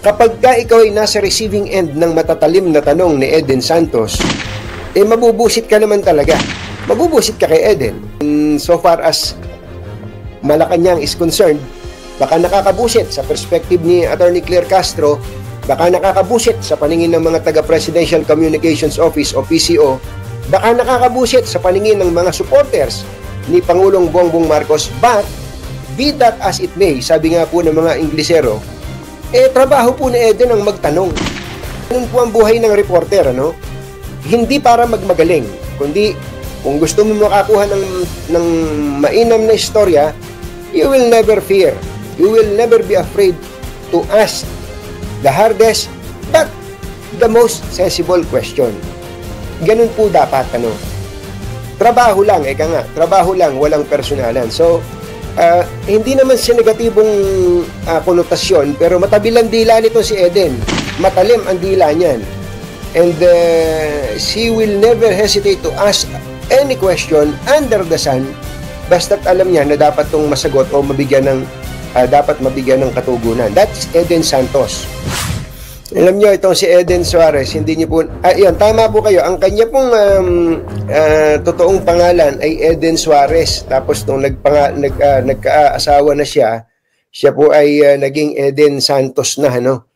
Kapag ka ikaw ay nasa receiving end ng matatalim na tanong ni Eden Santos, mabubusit ka naman talaga. Mabubusit ka kay Eden. So far as Malacanang is concerned, baka nakakabusit sa perspective ni Attorney Claire Castro, baka nakakabusit sa paningin ng mga taga-Presidential Communications Office o PCO, baka nakakabusit sa paningin ng mga supporters ni Pangulong Bongbong Marcos. But, be that as it may, sabi nga po ng mga Inglesero, trabaho po ni Eden ang magtanong. Ganun po ang buhay ng reporter, ano? Hindi para magmagaling, kundi kung gusto mo makakuha ng mainam na istorya, you will never fear. You will never be afraid to ask the hardest but the most sensible question. Ganun po dapat, ano? Trabaho lang, trabaho lang, walang personalan. So, hindi naman siya negatibong konotasyon, pero matabilang dila nito si Eden. Matalim ang dila niyan. And she will never hesitate to ask any question under the sun, basta't alam niya na dapat itong masagot o dapat mabigyan ng katugunan. That's Eden Santos. Alam niyo, itong si Eden Suarez, hindi niyo po, yun, tama po kayo, ang kanya pong totoong pangalan ay Eden Suarez. Tapos nung nagkaasawa na siya po ay naging Eden Santos na, ano?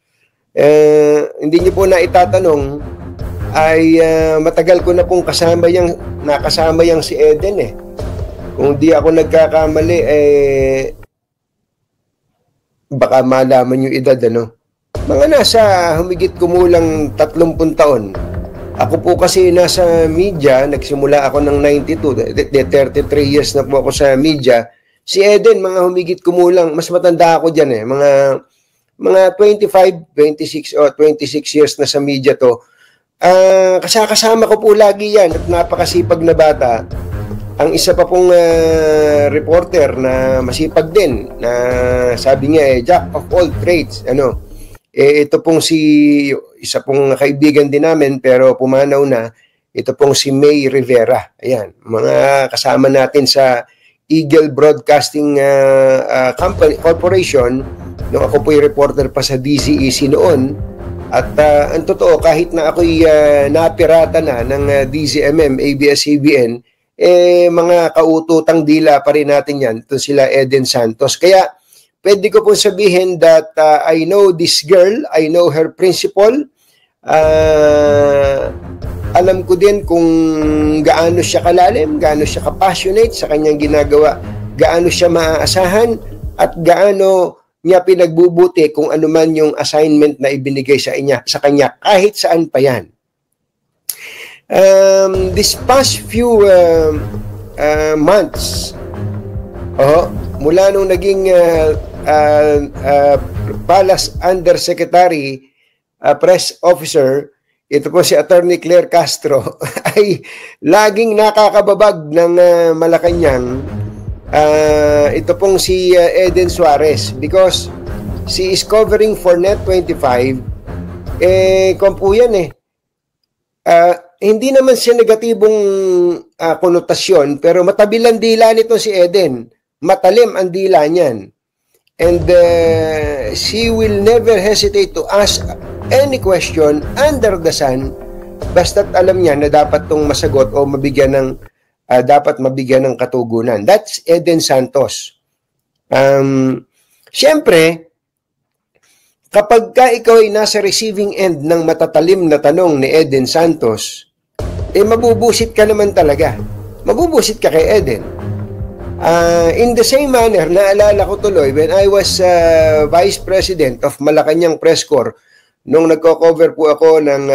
Hindi niyo po na itatanong, ay matagal ko na pong nakasama yang si Eden eh. Kung di ako nagkakamali, baka malaman yung edad, ano? Mga nasa humigit kumulang 30 taon. Ako po kasi nasa media, nagsimula ako ng 92, 33 years na po ako sa media. Si Eden, mga humigit kumulang, mas matanda ako dyan eh, mga 25, 26 o 26 years na sa media to. Kasama ko po lagi yan at napakasipag na bata. Ang isa pa pong reporter na masipag din, na sabi niya jack of all trades, ano? Ito pong isa pong kaibigan din namin pero pumanaw na, ito pong si May Rivera. Ayan, mga kasama natin sa Eagle Broadcasting Corporation nung ako po'y reporter pa sa DZEC noon. At ang totoo, kahit na ako'y napirata na ng DZMM, ABS-CBN, mga kaututang dila pa rin natin yan. Ito sila Eden Santos. Kaya, pwede ko po sabihin that I know this girl, I know her principle. Alam ko din kung gaano siya kalalim, gaano siya kapassionate sa kanyang ginagawa, gaano siya maaasahan, at gaano niya pinagbubuti kung ano man yung assignment na ibinigay sa kanya, kahit saan pa yan. This past few months, mula nung naging Palace Undersecretary, Press Officer, ito po si Attorney Claire Castro, ay laging nakakababag ng Malacanang. Ito pong si Eden Suarez, because she is covering for Net25. Kung po yan hindi naman siya negatibong konotasyon, pero matabilang dila nito si Eden. Matalim ang dila niyan. And she will never hesitate to ask any question under the sun, basta't alam niya na dapat itong masagot o dapat mabigyan ng katugunan. That's Eden Santos. Siyempre, kapag ka ikaw ay nasa receiving end ng matatalim na tanong ni Eden Santos, mabubusit ka naman talaga. Mabubusit ka kay Eden. In the same manner, naalala ko tuloy, when I was Vice President of Malacanang Press Corps, nung nagko-cover po ako ng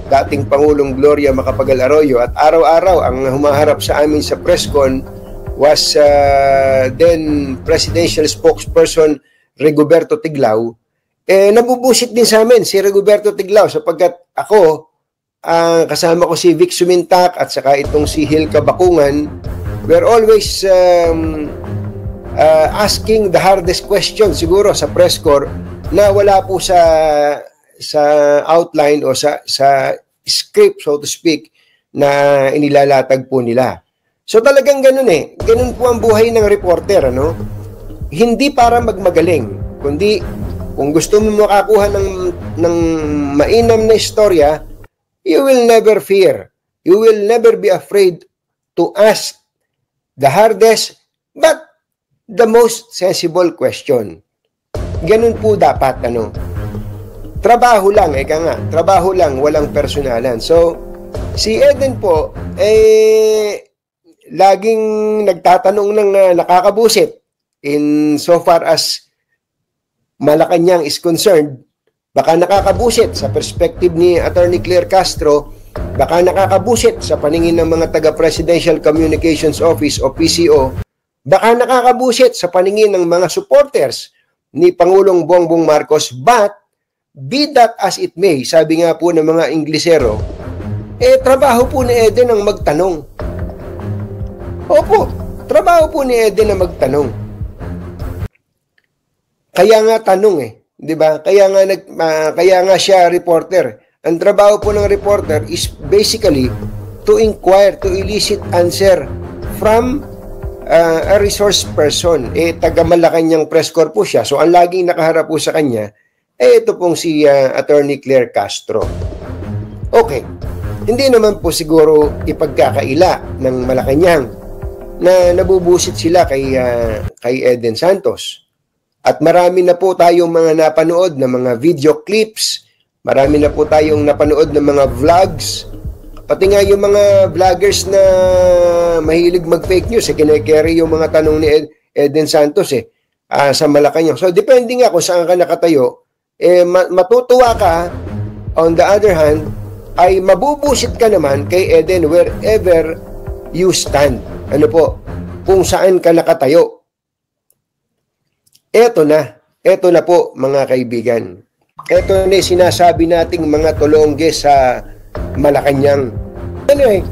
dating Pangulong Gloria Macapagal Arroyo, at araw-araw ang humaharap sa amin sa presscon was then Presidential Spokesperson Rigoberto Tiglao. Nabubusit din sa amin si Rigoberto Tiglao, sapagkat ako, kasama ko si Vic Sumintak at saka itong si Hilka Bakungan, we're always asking the hardest question siguro sa press corps na wala po sa outline o sa script, so to speak, na inilalatag po nila. So talagang ganun Ganun po ang buhay ng reporter, ano? Hindi para magmagaling, kundi Kung gusto mo makakuha ng mainam na istorya, you will never fear. You will never be afraid to ask the hardest but the most sensible question. Ganun po dapat, trabaho lang, trabaho lang, walang personalan. So, si Eden po, laging nagtatanong ng nakakabusit in so far as Malacanang is concerned. Baka nakakabusit sa perspective ni Attorney Claire Castro, baka nakakabusit sa paningin ng mga taga-Presidential Communications Office o PCO, baka nakakabusit sa paningin ng mga supporters ni Pangulong Bongbong Marcos, but be that as it may, sabi nga po ng mga Inglesero, trabaho po ni Eden ang magtanong. Opo, trabaho po ni Eden ang magtanong. Kaya nga tanong di ba? Kaya nga siya reporter. Ang trabaho po ng reporter is basically to inquire, to elicit answer from a resource person. Taga Malacanang press corps po siya. So, ang laging nakaharap po sa kanya, ito pong si Attorney Claire Castro. Okay. Hindi naman po siguro ipagkakaila ng Malacanang na nabubusit sila kay Eden Santos. At marami na po tayong mga napanood na mga video clips, marami na po tayong napanood ng mga vlogs, pati nga yung mga vloggers na mahilig mag-fake news, kine-carry yung mga tanong ni Eden Santos sa Malacanang. So, depende nga kung saan ka nakatayo, matutuwa ka, on the other hand, ay mabubusit ka naman kay Eden wherever you stand. Ano po? Kung saan ka nakatayo. Eto na po mga kaibigan. Eto na sinasabi nating mga tulongge sa Malacanang. Anyway,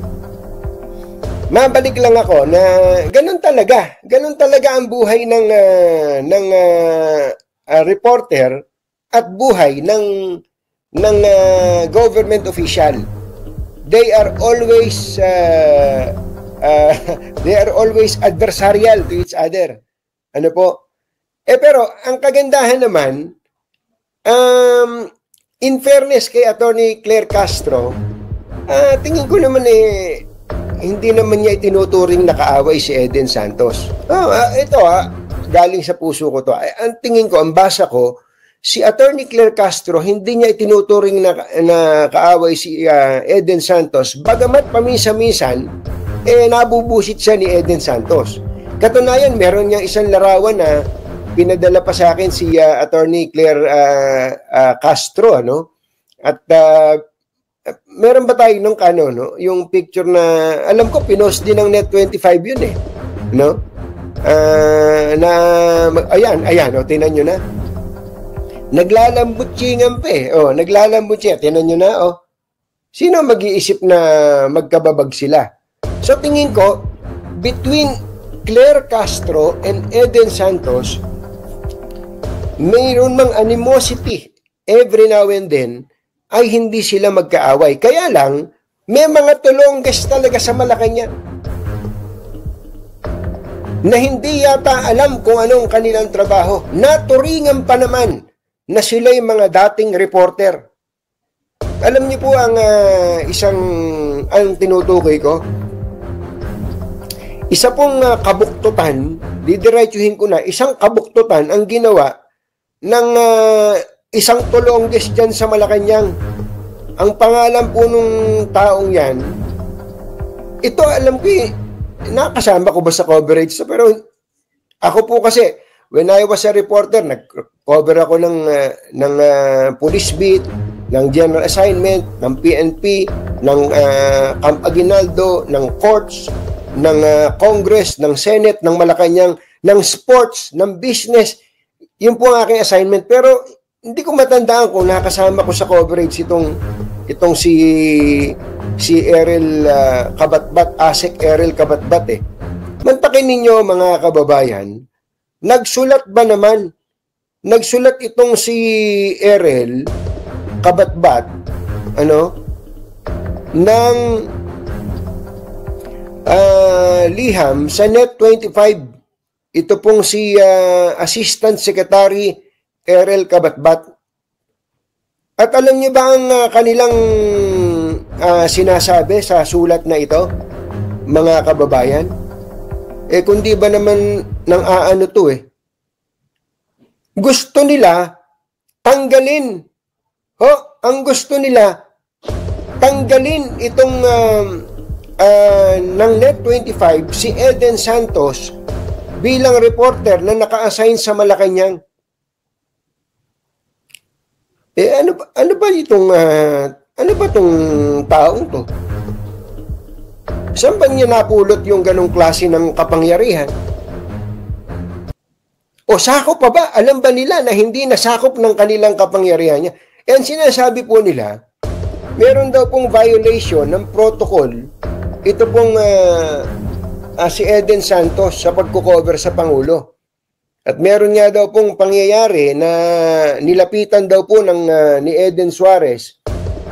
mabalik lang ako na ganun talaga ang buhay ng reporter at buhay ng government official. They are always adversarial to each other. Ano po? Pero ang kagandahan naman, in fairness kay Attorney Claire Castro, tingin ko naman hindi naman niya itinuturing na kaaway si Eden Santos. Ito galing sa puso ko to. Ang tingin ko, ang basa ko, si Attorney Claire Castro, hindi niya itinuturing na kaaway si Eden Santos, bagamat paminsan-minsan, nabubusit siya ni Eden Santos. Katunayan, meron niyang isang larawan na pinadala pa sa akin si Attorney Claire Castro, At meron ba tayo nung yung picture na alam ko pinost din ng Net25 yun ayan, tingnan niyo na. Naglalambot chingan pa naglalambot siya, tingnan niyo na Sino mag-iisip na magkababag sila? So tingin ko between Claire Castro and Eden Santos, mayroon mang animosity every now and then, ay hindi sila magkaaway. Kaya lang, may mga tulongges talaga sa Malacanang na hindi yata alam kung anong kanilang trabaho. Naturingan pa naman na sila'y mga dating reporter. Alam niyo po ang tinutukoy ko? Isa pong kabuktutan, didiretsuhin ko na, isang kabuktutan ang ginawa ng isang tulongges dyan sa Malacanang. Ang pangalan po nung taong yan, ito alam ko nakasama ko ba sa coverage to, pero ako po kasi, when I was a reporter, nag-cover ako ng police beat, ng general assignment, ng PNP, ng Camp Aguinaldo, ng courts, ng Congress, ng Senate, ng Malacanang, ng sports, ng business. Yun po ang aking assignment. Pero hindi ko matandaan kung nakasama ko sa coverage itong si Errol Kabatbat, ASEC Errol Kabatbat Mantakin ninyo mga kababayan, nagsulat itong si Errol Kabatbat ng liham sa Net25. Ito pong si Assistant Secretary Errol Kabatbat. At alam niyo ba ang kanilang sinasabi sa sulat na ito, mga kababayan? Kundi ba naman ng aano to Gusto nila tanggalin. Ang gusto nila tanggalin itong ng Net25 si Eden Santos bilang reporter na naka-assign sa Malacanang. Ano ba itong taong to? Saan ba niya napulot yung ganong klase ng kapangyarihan? O sakop pa ba? Alam ba nila na hindi nasakop ng kanilang kapangyarihan niya? Ang sinasabi po nila, meron daw pong violation ng protocol. Ito pong si Eden Santos sa pagkukover sa Pangulo. At meron nga daw pong pangyayari na nilapitan daw po ni Eden Suarez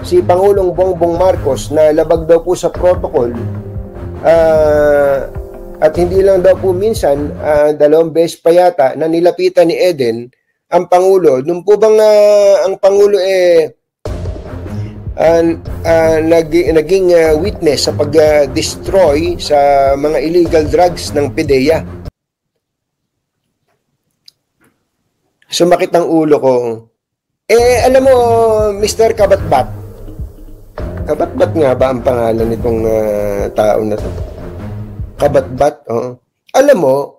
si Pangulong Bongbong Marcos na labag daw po sa protocol. At hindi lang daw po minsan, 2 beses pa yata na nilapitan ni Eden ang Pangulo. Nung po bang ang Pangulo naging witness sa pag-destroy sa mga illegal drugs ng PDEA. Sumakit ang ulo ko. Alam mo, Mr. Kabatbat. Kabatbat nga ba ang pangalan nitong tao na to? Kabatbat? Oo. Alam mo,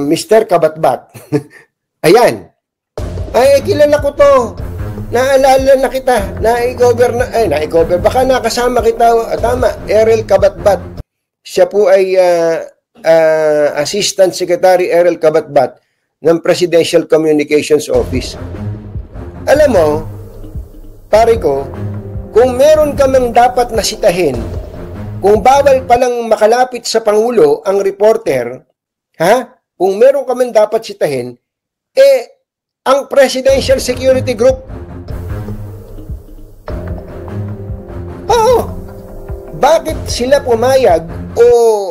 Mr. Kabatbat. Ayan. Kilala ko to. Naalala na kita. Na-cover. Baka nakasama kita. Tama. Errol Kabatbat. Siya po ay Assistant Secretary Errol Kabatbat ng Presidential Communications Office. Alam mo, pare ko, kung meron ka mang dapat nasitahin, kung bawal palang makalapit sa Pangulo ang reporter, kung meron ka mang dapat sitahin, ang Presidential Security Group. Bakit sila pumayag o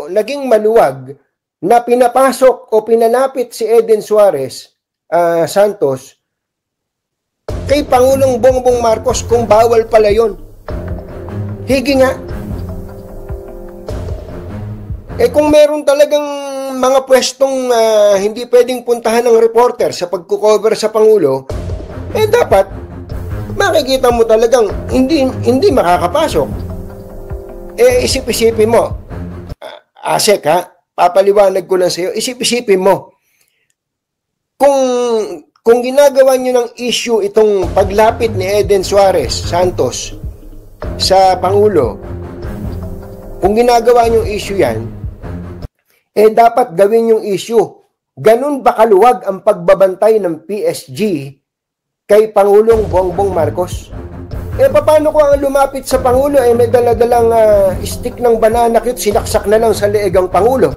naging maluwag na pinapasok o pinalapit si Eden Suarez Santos kay Pangulong Bongbong Marcos kung bawal pala yun? Higi nga. Kung meron talagang mga pwestong hindi pwedeng puntahan ng reporter sa pagkukover sa Pangulo, dapat makikita mo talagang hindi makakapasok. Isip-isipin mo. Asek papaliwanag ko lang sa iyo. Isip-isipin mo. Kung ginagawa nyo ng issue itong paglapit ni Eden Suarez Santos sa Pangulo, kung ginagawa nyo issue yan, dapat gawin yung issue. Ganun ba kaluwag ang pagbabantay ng PSG kay Pangulong Bongbong Marcos? Paano ko ang lumapit sa Pangulo may daladalang stick ng banana cute, sinaksak na lang sa leeg ang Pangulo?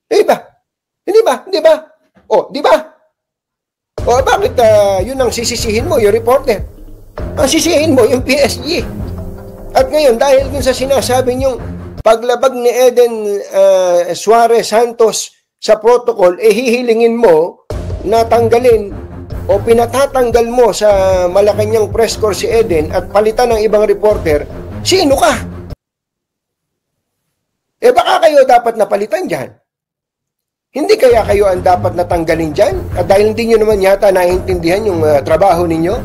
Di ba? Hindi ba? Di ba? Bakit yun ang sisisihin mo, yung reporter? Ang sisihin mo, yung PSG. At ngayon, dahil dun sa sinasabi niyong paglabag ni Eden Suarez Santos sa protocol, hihilingin mo na tanggalin o pinatatanggal mo sa Malacanang press corps si Eden at palitan ng ibang reporter, sino ka? Baka kayo dapat napalitan dyan. Hindi kaya kayo ang dapat natanggalin dyan? At dahil hindi nyo naman yata naiintindihan yung trabaho ninyo?